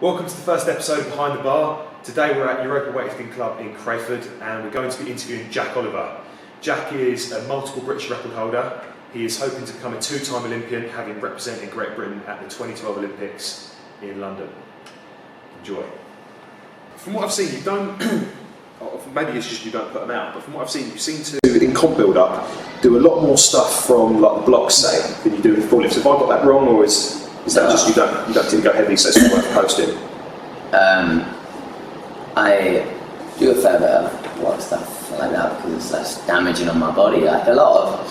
Welcome to the first episode of Behind the Bar. Today we're at Europa Weightlifting Club in Crayford and we're going to be interviewing Jack Oliver. Jack is a multiple British record holder. He is hoping to become a two-time Olympian, having represented Great Britain at the 2012 Olympics in London. Enjoy. From what I've seen, you've done, maybe it's just you don't put them out, but from what I've seen, you seem to, in comp build-up, do a lot more stuff from like the blocks, say, than you do in full lifts. Have I got that wrong, or is that just you don't tend to go heavy, so it's not worth posting? I do a fair bit of block stuff like that because it's less damaging on my body. Like a lot of,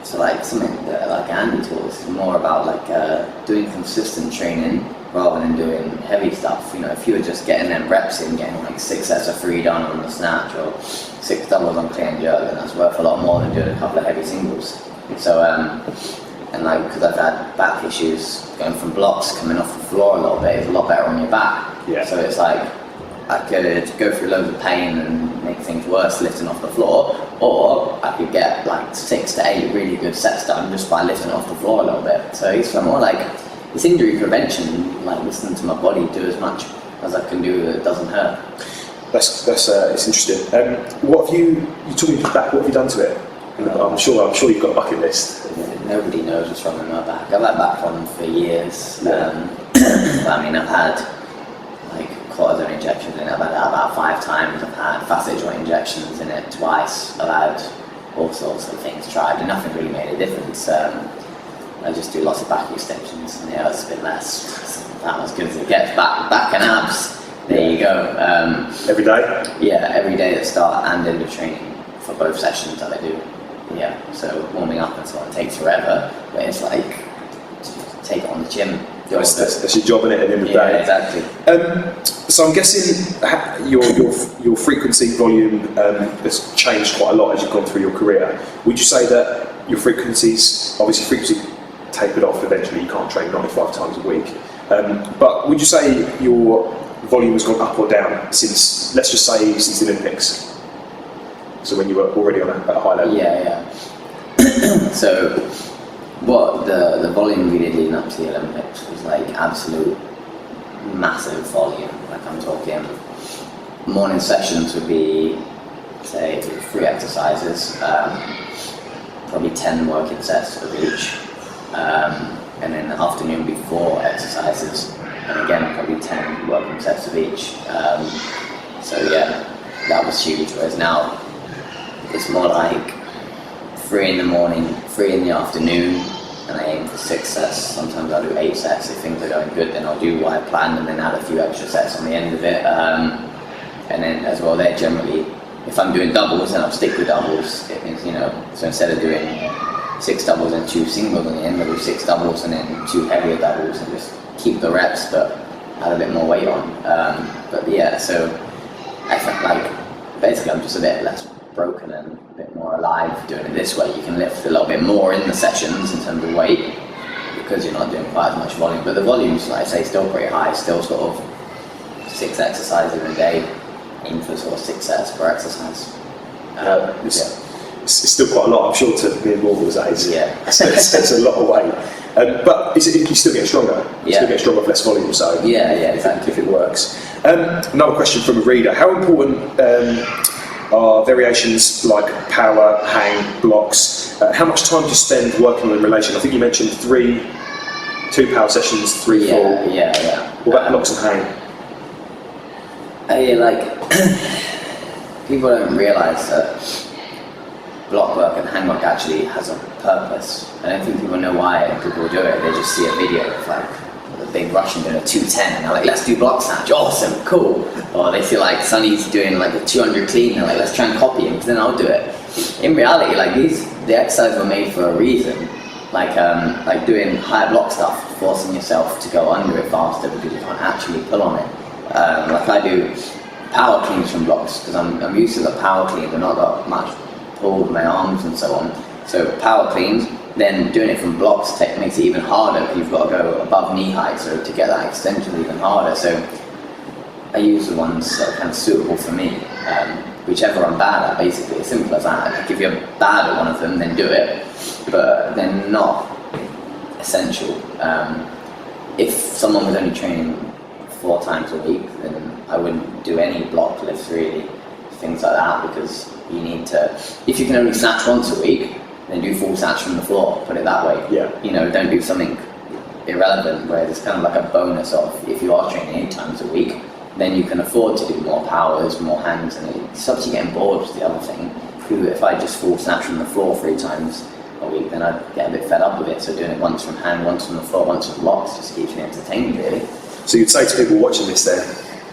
so like something that like Andy taught is more about like doing consistent training rather than doing heavy stuff. You know, if you were just getting them reps in, getting like 6 sets of 3 done on the snatch or 6 doubles on clean and jerk, then that's worth a lot more than doing a couple of heavy singles. So and like, because I've had back issues, going from blocks, coming off the floor a little bit is a lot better on your back. Yeah. So it's like, I could go through loads of pain and make things worse lifting off the floor, or I could get like 6 to 8 really good sets done just by lifting off the floor a little bit. So it's more like, it's injury prevention, like listening to my body, do as much as I can do that doesn't hurt. That's it's interesting. What have you took me back, what have you done to it? I'm sure you've got a bucket list. Nobody knows what's wrong with my back. I've had back problems for years. Yeah. I mean, I've had like cortisone injections in it. I've had that about 5 times. I've had facet joint injections in it twice. I've had all sorts of things tried, and nothing really made a difference. I just do lots of back extensions, and yeah, it's a bit less. That was good as it gets. Back and abs. There you go. Every day? Yeah, every day at start and end of training for both sessions that I do. Yeah, so warming up and so on takes forever, but it's like, take it on the gym. That's your job, in it, at the end of the day. Yeah, exactly. So I'm guessing your frequency volume has changed quite a lot as you've gone through your career. Would you say that your frequencies, obviously frequency tapered off eventually, you can't train 95 times a week, but would you say your volume has gone up or down since, let's just say, since the Olympics? So when you were already on a high level? Yeah. So what the volume we did leading up to the Olympics was like absolute massive volume. Like I'm talking, morning sessions would be, say, 3 exercises, probably 10 working sets of each, and then the afternoon would be 4 exercises, and again probably 10 working sets of each. So yeah, that was huge. Whereas now it's more like 3 in the morning, 3 in the afternoon, and I aim for 6 sets. Sometimes I'll do 8 sets. If things are going good, then I'll do what I planned and then add a few extra sets on the end of it. And then as well, they're generally, if I'm doing doubles, then I'll stick with doubles. It means, you know, so instead of doing 6 doubles and 2 singles on the end, I'll do 6 doubles and then 2 heavier doubles and just keep the reps, but add a bit more weight on. But yeah, so I think like, basically I'm just a bit less broken and a bit more alive doing it this way. You can lift a little bit more in the sessions in terms of weight because you're not doing quite as much volume, but the volume's, like I say, still pretty high, still sort of 6 exercises in a day, aim for sort of 6 sets per exercise. It's still quite a lot, I'm sure, to be involved with that. Yeah. It's a lot of weight. But you still get stronger. You still get stronger with less volume, so yeah, exactly. If it works. Another question from a reader. How important are variations like power, hang, blocks? How much time do you spend working on in relation? I think you mentioned 2 power sessions, 3 full. Yeah. What about blocks and hang? Like, people don't realise that block work and hang work actually has a purpose. I don't think people know why people do it. They just see a video of like a big Russian doing a 210 and they're like, let's do block snatch, awesome, cool. Or they see like Sonny's doing like a 200 clean and they're like, let's try and copy him because then I'll do it. In reality, like the exercises were made for a reason. Like doing high block stuff, forcing yourself to go under it faster because you can't actually pull on it. Like I do power cleans from blocks because I'm used to the power cleans. I've not got much pull with my arms and so on. So power cleans, then doing it from blocks makes it even harder because you've got to go above knee height, so to get that extension even harder. So I use the ones that are kind of suitable for me, whichever I'm bad at, basically, as simple as that. Like if you're bad at one of them, then do it, but they're not essential. If someone was only training 4 times a week, then I wouldn't do any block lifts really, things like that, because you need to, if you can only snatch once a week, then do full snatch from the floor, put it that way. Yeah. You know, don't do something irrelevant where it's kind of like a bonus of, if you are training 8 times a week, then you can afford to do more powers, more hands, and it stops you getting bored, is the other thing. If I just full snatch from the floor 3 times a week, then I'd get a bit fed up with it. So doing it once from hand, once from the floor, once from blocks just keeps me entertained, really. So you'd say to people watching this then,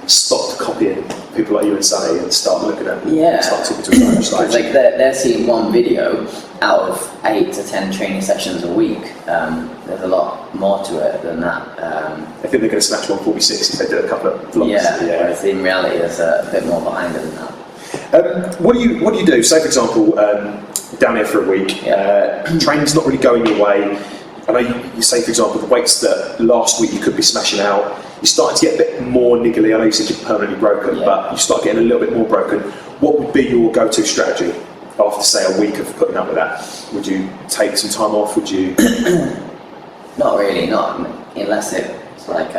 stop copying people like you and Sonny and start looking at them, start talking to them. Like they're seeing one video out of 8 to 10 training sessions a week. There's a lot more to it than that. I think they're going to snatch 146 if they do a couple of vlogs. Whereas in reality there's a bit more behind it than that. What do you do? Say for example, down here for a week, training's not really going your way. I know you say for example the weights that last week you could be smashing out, you're starting to get a bit more niggly. I know you said you're permanently broken, but you start getting a little bit more broken. What would be your go-to strategy after say a week of putting up with that? Would you take some time off? Would you? Not really, not unless it's like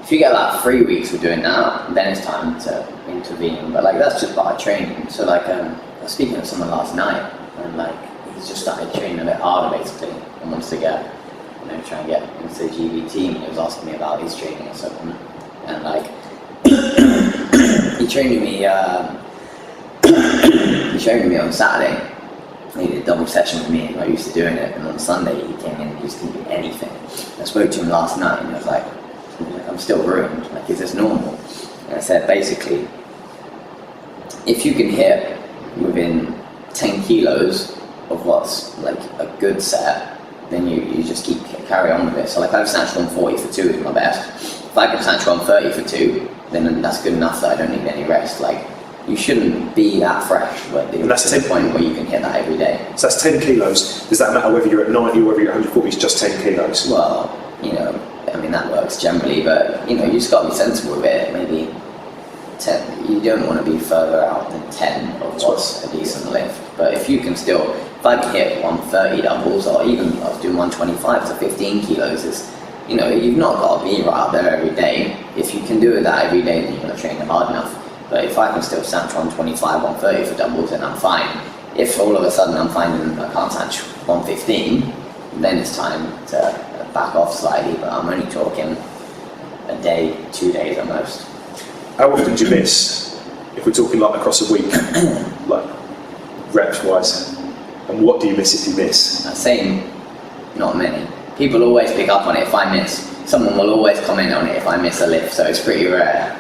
if you get like 3 weeks of doing that, then it's time to intervene. But like that's just part of training. So like I was speaking to someone last night, and like he's just started training a bit harder basically, and wants to get, try and get into the GB team. And he was asking me about his training or something, and like he trained me. He trained me on Saturday. He did a double session with me, and I used to doing it. And on Sunday he came in and he just couldn't do anything. I spoke to him last night, and he was like, I'm still ruined. Like, is this normal? And I said, basically, if you can hit within 10 kilos of what's like a good set, then you just carry on with it. So like I've snatched 140 for 2 is my best. If I can snatch 130 for 2, then that's good enough that I don't need any rest. Like, you shouldn't be that fresh, but that's the point where you can hit that every day. So that's 10 kilos. Does that matter whether you're at 90 or whether you're at 140? It's just 10 kilos. Well, I mean that works generally, but you just got to be sensible with it. Maybe 10. You don't want to be further out than 10 of what's a decent lift. But if you can still, if I can hit 130 doubles, or even I was doing 125 to 15 kilos, you've not got to be right out there every day. If you can do that every day, then you're going to train hard enough. But if I can still snatch 125, 130 for doubles, then I'm fine. If all of a sudden I'm finding I can't snatch 115, then it's time to back off slightly. But I'm only talking a day, 2 days at most. How often do you miss, if we're talking like across a week, like reps wise? And what do you miss if you miss? Same, not many. People always pick up on it if I miss. Someone will always comment on it if I miss a lift, so it's pretty rare.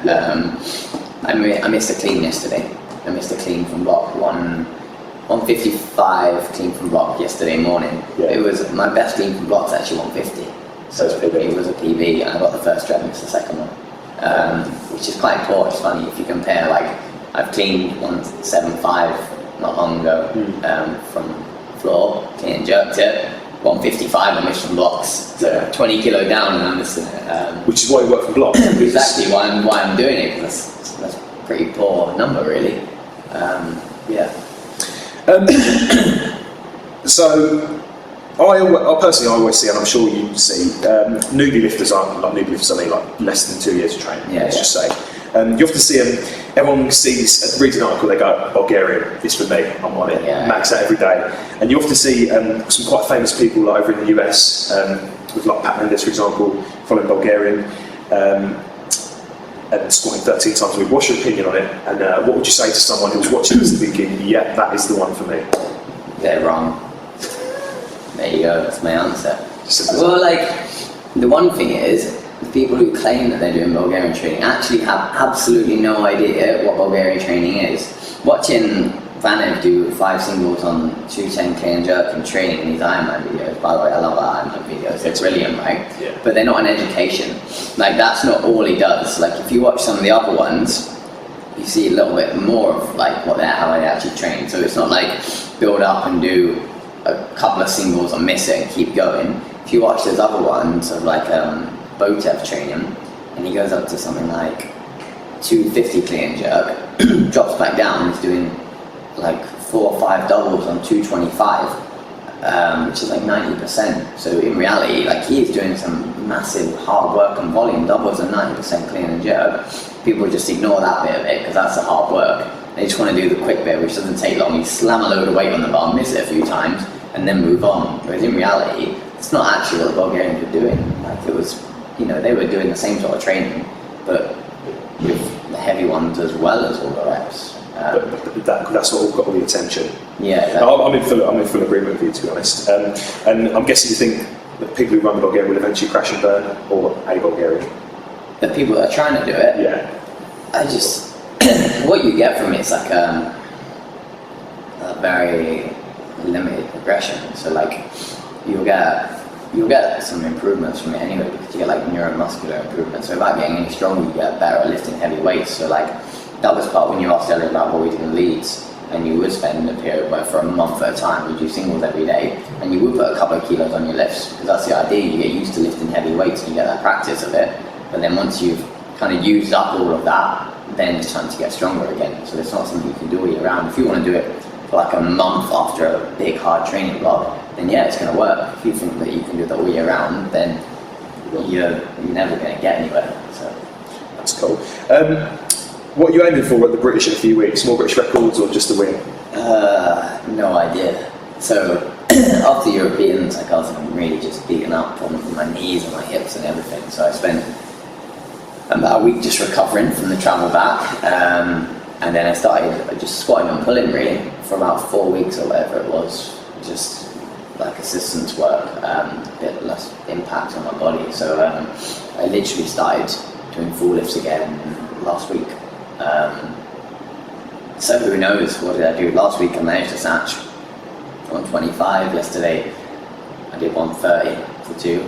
I missed a clean yesterday. I missed a clean from block 155 clean from block yesterday morning. It was my best clean from block's actually 150. So it was a PB, and I got the first rep, missed the second one. Which is quite poor. It's funny if you compare, like I've cleaned 175 not long ago from floor, clean and jerked it. 155 I missed from blocks, so 20 kilo down and I'm missing it. Which is why you work from blocks. Exactly why I'm doing it, because that's a pretty poor number really. So I personally always see, and I'm sure you see, newbie lifters aren't like newbie lifters. I mean, like less than 2 years of training. Let's just say. You often see them. Everyone sees, reads an article, they go, Bulgarian, this for me, I'm on it, max out every day. And you often see some quite famous people like over in the US, with like Pat Mendes, for example, following Bulgarian, and squatting 13 times a week. What's your opinion on it? And what would you say to someone who's watching this and thinking, yeah, that is the one for me? They're wrong. There you go, that's my answer. Well, like, the one thing is, the people who claim that they're doing Bulgarian training actually have absolutely no idea what Bulgarian training is. Watching Vanev do 5 singles on 210 clean and jerk and training these Ironman videos, by the way, I love Ironman videos, they're brilliant, right? Yeah. But they're not an education. Like, that's not all he does. Like, if you watch some of the other ones, you see a little bit more of like how they actually train. So it's not like build up and do a couple of singles and miss it and keep going. If you watch those other ones of like Botev training, and he goes up to something like 250 clean and jerk, drops back down, he's doing like 4 or 5 doubles on 225. which is like 90%. So in reality, like he is doing some massive hard work and volume, doubles and 90% clean and jerk. People just ignore that bit of it because that's the hard work. They just want to do the quick bit, which doesn't take long. You slam a load of weight on the bar, miss it a few times, and then move on. Whereas in reality, it's not actually what the Bulgarians were doing. Like it was, they were doing the same sort of training, but with the heavy ones as well as all the reps. But that's what got all the attention. Yeah, exactly. I'm in full agreement with you, to be honest. And I'm guessing you think that people who run the Bulgarian will eventually crash and burn, or a Bulgarian? The people that are trying to do it. Yeah. I just what you get from it is like a very limited progression. So like you'll get some improvements from it anyway, because you get like neuromuscular improvements. So without getting any stronger, you get better at lifting heavy weights. So like that was part when you asked earlier about what we did in Leeds, and you would spend a period where for a month at a time you do singles every day, and you would put a couple of kilos on your lifts, because that's the idea. You get used to lifting heavy weights and you get that practice of it. But then once you've kind of used up all of that, then it's time to get stronger again. So it's not something you can do all year round. If you want to do it for like a month after a big hard training block, then yeah, it's going to work. If you think that you can do that all year round, then you're never going to get anywhere. So that's cool. What are you aiming for at the British in a few weeks? More British records or just a win? No idea. So after Europeans, like I was really just beaten up on my knees and my hips and everything. So I spent about a week just recovering from the travel back, and then I started just squatting and pulling really for about 4 weeks or whatever it was, just like assistance work, a bit less impact on my body. So I literally started doing full lifts again last week. So who knows, what did I do? Last week I managed to snatch 125, yesterday I did 130 for 2.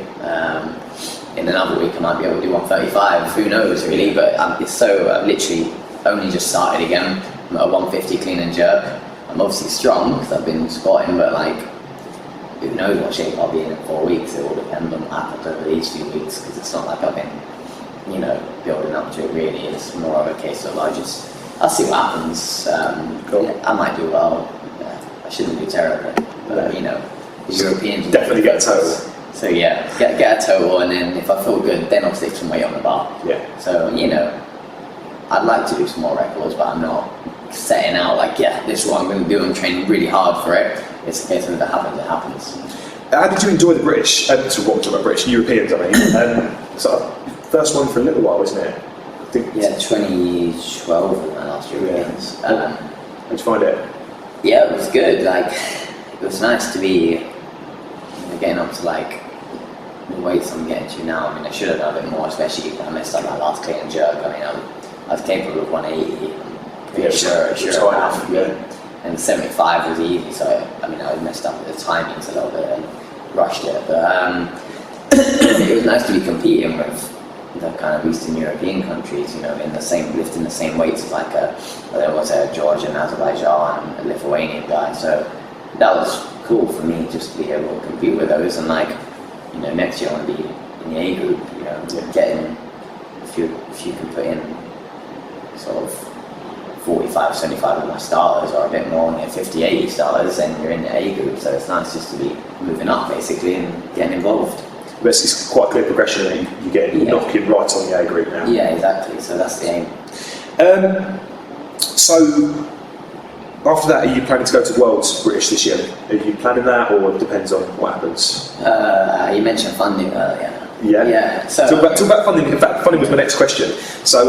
In another week I might be able to do 135, who knows really, but I've literally only just started again. I'm at a 150 clean and jerk. I'm obviously strong because I've been squatting, but like, who knows what shape I'll be in 4 weeks. It will depend on what happens over these few weeks, because it's not like I've been, building up to it really. It's more of a case of I'll see what happens. Cool. I might do well. I shouldn't do terribly, but the Europeans definitely get a total. So yeah, get a total, and then if I feel good, then I'll stick some weight on the bar. Yeah. So I'd like to do some more records, but I'm not setting out like, this is what I'm going to do. I'm training really hard for it. It's a case of if it happens, it happens. How did you enjoy the British? So what we're talking about British, Europeans, I mean. So first one for a little while, isn't it? I think. Yeah, 2012 was my last Europeans. How'd you find it? Yeah, it was good. Like, it was nice to be getting up to like the weights I'm getting to now. I mean, I should have done a bit more, especially if I messed up my last clean and jerk. I mean, I was capable of 180. I'm pretty sure. And 75 was easy, so I messed up with the timings a little bit and rushed it. But it was nice to be competing with the kind of Eastern European countries, in the same, lifting the same weights as like there was a Georgian, Azerbaijan, and a Lithuanian guy. So that was cool for me just to be able to compete with those, and like, next year I want to be in the A group, getting, if you can put in sort of 45, 75 of my starters, or a bit more, and get 50, 80 starters, then you're in the A group. So it's nice just to be moving up basically and getting involved. It's quite a clear progression that you get knocking right on the A group now. Yeah, exactly. So that's the aim. So after that, are you planning to go to Worlds British this year? Are you planning that, or it depends on what happens? You mentioned funding earlier. Yeah. So talk about funding. In fact, funding was my next question. So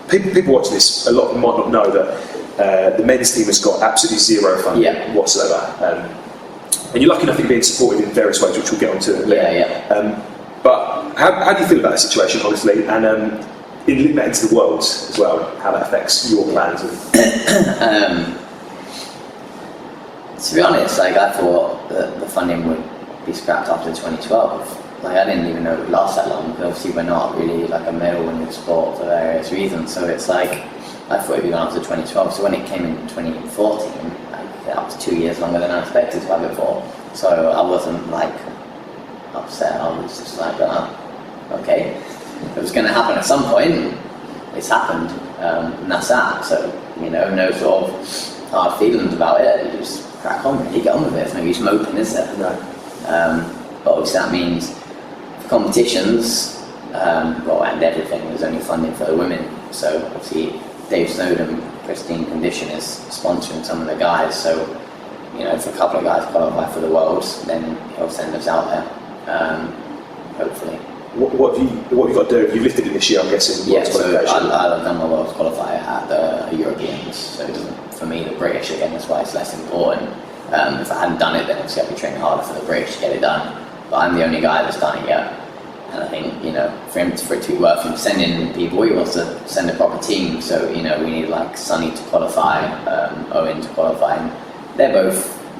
people watching this, a lot of them might not know that the men's team has got absolutely zero funding whatsoever. And you're lucky enough to be being supported in various ways, which we'll get onto later. But how do you feel about that situation, honestly? And in link that into the Worlds as well, how that affects your plans? To be honest, like, I thought that the funding would be scrapped after 2012. Like, I didn't even know it would last that long, because obviously we're not really like a medal-winning sport for various reasons. So it's like, I thought it'd be gone after 2012. So when it came in 2014, that was 2 years longer than I expected to have it for. So I wasn't like upset. I was just like, okay, it was going to happen at some point. It's happened, and that's that. So no sort of hard feelings about it. It just crack on, really get on with it. There's no use moping, is there? No. But obviously that means for competitions, and everything, there's only funding for the women. So obviously Dave Snowden, Pristine Condition, is sponsoring some of the guys. So, if a couple of guys qualify for the Worlds, then he'll send us out there, hopefully. What have you got to do? You've lifted it this year, I'm guessing. Yeah, so I've done my Worlds qualifier at the Europeans, so it doesn't, for me, the British, again, that's why it's less important. If I hadn't done it, then obviously I'd be training harder for the British to get it done. But I'm the only guy that's done it yet. And I think, for it to be worth him sending people, he wants to send a proper team. So, we need like Sonny to qualify, Owen to qualify. And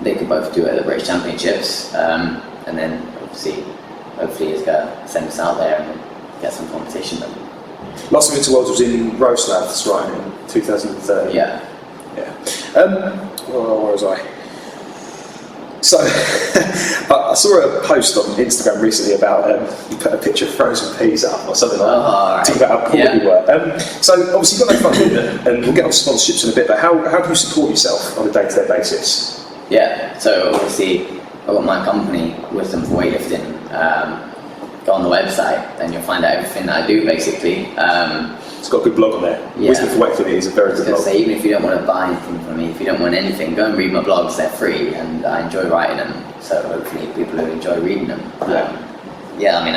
they could both do it at the British Championships. And then obviously, hopefully he's going to send us out there and get some competition. Last Winter Worlds was in Roslav, that's right, in 2013. Yeah. Where was I? So, I saw a post on Instagram recently about you put a picture of frozen peas up or something like that. Talk about how poor you were. So, obviously, you've got no funding, and we'll get on to sponsorships in a bit, but how do you support yourself on a day-to-day basis? Yeah, so obviously, I've got my company, Wisdom for Weightlifting. Go on the website, and you'll find out everything that I do, basically. It's got a good blog on there. Yeah. Wisdom for Weightlifting is a very good blog. Even if you don't want to buy anything from me, if you don't want anything, go and read my blogs. They're free, and I enjoy writing them. So hopefully, people will enjoy reading them. I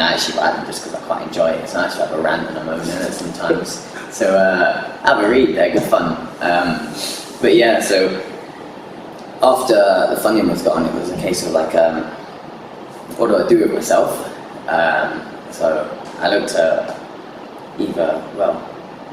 actually write them just because I quite enjoy it. It's nice to have a rant and a moan in it sometimes. So have a read; they're good fun. So after the funding was gone, it was a case of like, what do I do with myself? So I looked at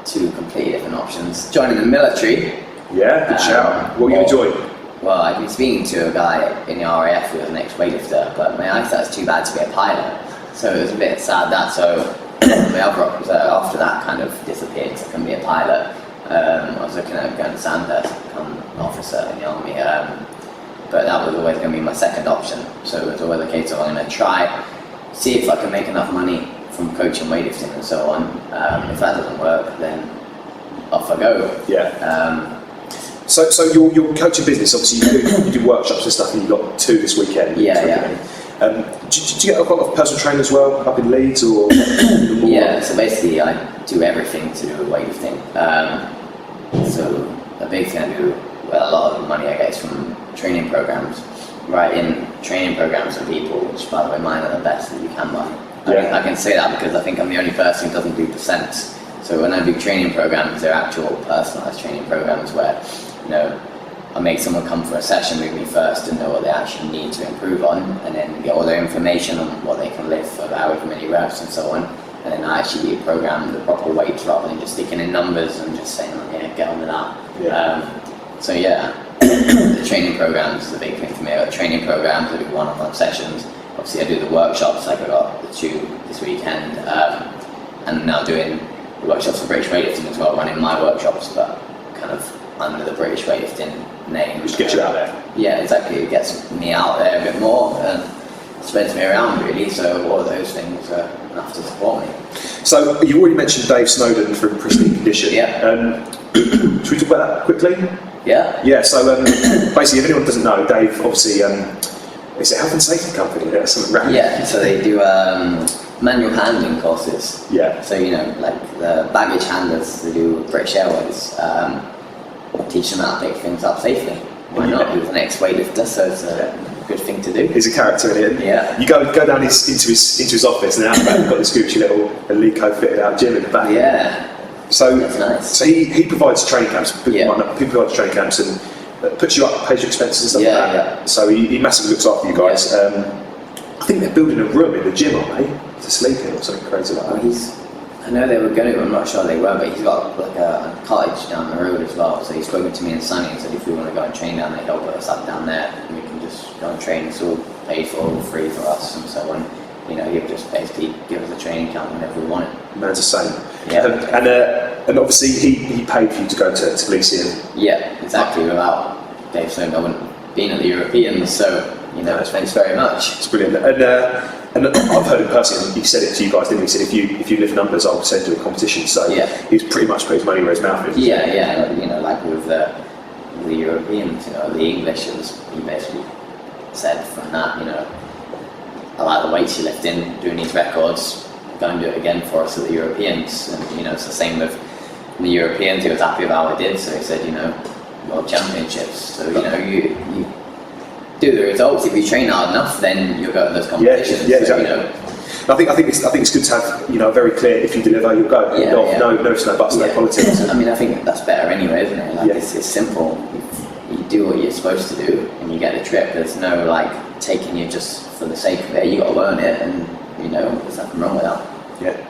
two completely different options. Joining the military. Yeah, good shout. What are you enjoying? Well, I've been speaking to a guy in the RAF who was an ex-weightlifter, but my eyesight's too bad to be a pilot. So it was a bit sad that. So my other option after that kind of disappeared, so I can be a pilot. I was looking at going to Sandhurst to become an officer in the army. But that was always going to be my second option. So it was always a case of I'm going to try, see if I can make enough money from coaching weightlifting and so on. If that doesn't work, then off I go. Yeah. So your coaching business, obviously you do workshops and stuff, and you've got 2 this weekend. Yeah. Do you get a lot of personal training as well, up in Leeds or? Yeah, so basically I do everything to do with weightlifting. So a big thing I do, a lot of the money I get is from training programs. Writing training programs for people, which by the way mine are the best that you can buy. I can say that because I think I'm the only person who doesn't do percents. So when I do training programs, they're actual personalised training programs where, I make someone come for a session with me first and know what they actually need to improve on, and then get all their information on what they can lift for however many reps and so on. And then I actually program the proper weights rather than just sticking in numbers and just saying, get on with that. The training programs is the big thing for me. I got training programs, I do one-on-one sessions. Obviously I do the workshops, like I got the 2 this weekend, and now doing the workshops for British weightlifting as well, running my workshops, but kind of under the British weightlifting name. Just get you out there. Yeah, exactly. It gets me out there a bit more and spreads me around really, so all of those things are enough to support me. So you already mentioned Dave Snowden from Pristine Condition. Yeah. Should we talk about that quickly? Yeah. Yeah, so basically if anyone doesn't know, Dave obviously it's a health and safety company, that's something random. Yeah, so they do manual handling courses. Yeah. So like the baggage handlers, they do British Airways, teach them how to pick things up safely. Why not? He was an ex-weightlifter, so it's a good thing to do. He's a character in it. Yeah. You go down into his office, and out the back you've got this Gucci little Alico fitted out gym in the back. Yeah. So that's nice. So he provides training camps. People provide training camps and puts you up, pays your expenses and stuff like that. Yeah. So he massively looks after you guys. I think they're building a room in the gym, aren't they, to sleep in or something crazy like that. I know they were going to, I'm not sure they were, but he's got like a cottage down the road as well. So he's spoken to me and Sonny and said if we want to go and train down there, he'll put us up down there and we can just go and train. It's all paid for, all free for us and so on. He'll just basically give us a training camp whenever we want it. Man's the same. Yeah. And obviously he paid for you to go to Elysium. Yeah, exactly. Without Dave Sloan, I wouldn't have been at the Europeans, so thanks very much. It's brilliant. And I've heard him personally, he said it to you guys, didn't he? He said if you lift numbers, I'll send you a competition. So he was pretty much put his money where his mouth is. Yeah, like with the the Europeans, you know, the English. He basically said from that, you know, I like the weights you're lifting, doing these records, go and do it again for us at the Europeans. And you know, it's the same with the Europeans. He was happy with how I did, so he said, you know, World Championships. So you know, you do the results. If you train hard enough, then you'll go to those competitions. Yeah, exactly. So, you know, I think it's good to have, you know, very clear, if you deliver, you'll go. No ifs, no buts, no politics. I mean, I think that's better anyway, isn't it? Like it's simple. You do what you're supposed to do, and you get the trip. There's no like taking you just for the sake of it. You got to earn it, and you know, there's nothing wrong with that. Yeah.